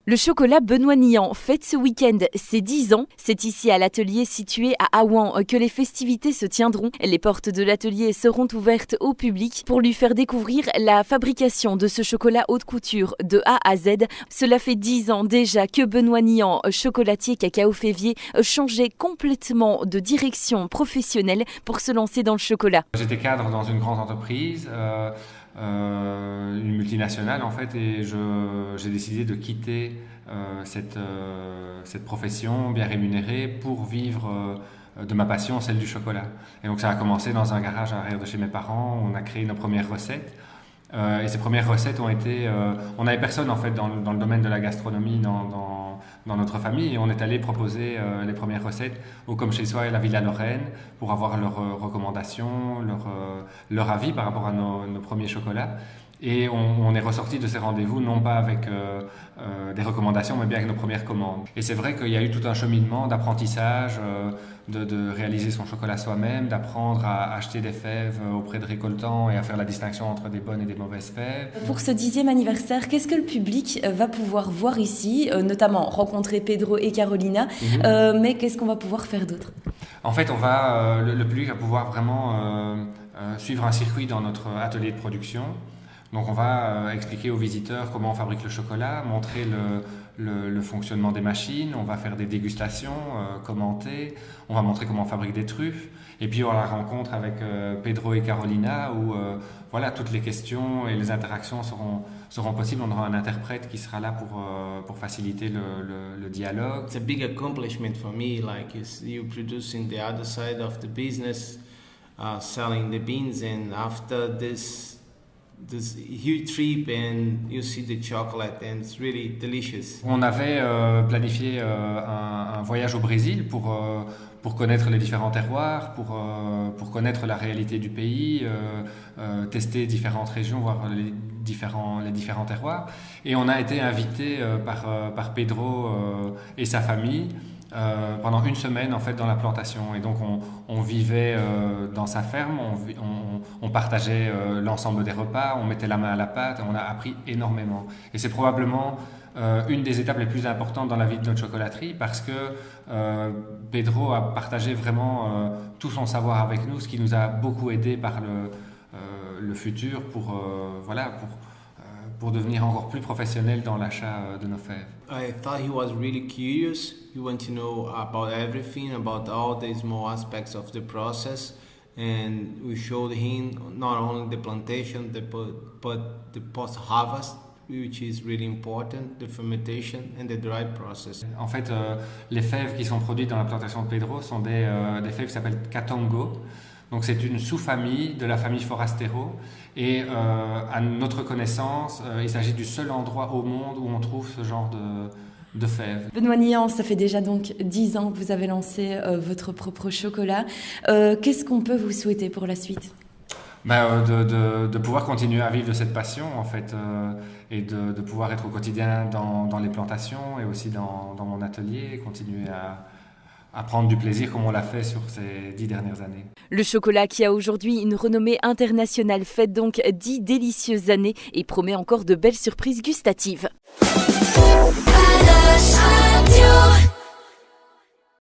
Le chocolat Benoît Niant fête ce week-end ses 10 ans. C'est ici à l'atelier situé à Aouan que les festivités se tiendront. Les portes de l'atelier seront ouvertes au public pour lui faire découvrir la fabrication de ce chocolat haute couture de A à Z. Cela fait 10 ans déjà que Benoît Niant, chocolatier cacao-févier, changeait complètement de direction professionnelle pour se lancer dans le chocolat. J'étais cadre dans une grande entreprise, une multinationale en fait, et j'ai décidé de quitter cette profession bien rémunérée pour vivre de ma passion, celle du chocolat. Et donc ça a commencé dans un garage à l'arrière de chez mes parents. On a créé nos premières recettes. Et ces premières recettes ont été... on n'avait personne en fait dans le domaine de la gastronomie dans notre famille, et on est allé proposer les premières recettes au Comme Chez Soi et la Villa Lorraine pour avoir leurs recommandations, leur avis par rapport à nos premiers chocolats. Et on est ressorti de ces rendez-vous non pas avec des recommandations, mais bien avec nos premières commandes. Et c'est vrai qu'il y a eu tout un cheminement d'apprentissage, de réaliser son chocolat soi-même, d'apprendre à acheter des fèves auprès de récoltants et à faire la distinction entre des bonnes et des mauvaises fèves. Pour ce 10e anniversaire, qu'est-ce que le public va pouvoir voir ici, notamment rencontrer Pedro et Carolina, mais qu'est-ce qu'on va pouvoir faire d'autre? En fait, le public va pouvoir vraiment suivre un circuit dans notre atelier de production. Donc on va expliquer aux visiteurs comment on fabrique le chocolat, montrer le fonctionnement des machines, on va faire des dégustations, commenter, on va montrer comment on fabrique des truffes, et puis on la rencontre avec Pedro et Carolina où voilà, toutes les questions et les interactions seront possibles. On aura un interprète qui sera là pour faciliter le dialogue. It's a big accomplishment for me, like you producing the other side of the business, selling the beans, and after this huge trip and you see the chocolate and it's really delicious. On avait planifié un voyage au Brésil pour connaître les différents terroirs, pour connaître la réalité du pays, tester différentes régions, voir les différents terroirs. Et on a été invité par Pedro et sa famille pendant une semaine en fait dans la plantation, et donc on vivait dans sa ferme, on partageait l'ensemble des repas, on mettait la main à la pâte, et on a appris énormément. Et c'est probablement une des étapes les plus importantes dans la vie de notre chocolaterie, parce que Pedro a partagé vraiment tout son savoir avec nous, ce qui nous a beaucoup aidé par le futur pour devenir encore plus professionnel dans l'achat de nos fèves. I thought he was really curious. He wanted to know about everything, about all the small aspects of the process, and we showed him not only the plantation but the post-harvest, which is really important, the fermentation and the dry process. En fait, les fèves qui sont produites dans la plantation de Pedro sont des fèves qui s'appellent Catongo. Donc c'est une sous-famille de la famille Forastero, et à notre connaissance, il s'agit du seul endroit au monde où on trouve ce genre de fèves. Benoît Niant, ça fait déjà donc 10 ans que vous avez lancé votre propre chocolat. Qu'est-ce qu'on peut vous souhaiter pour la suite? De pouvoir continuer à vivre de cette passion en fait, et de pouvoir être au quotidien dans les plantations et aussi dans mon atelier, et continuer à prendre du plaisir comme on l'a fait sur ces 10 dernières années. Le chocolat, qui a aujourd'hui une renommée internationale, fête donc 10 délicieuses années et promet encore de belles surprises gustatives.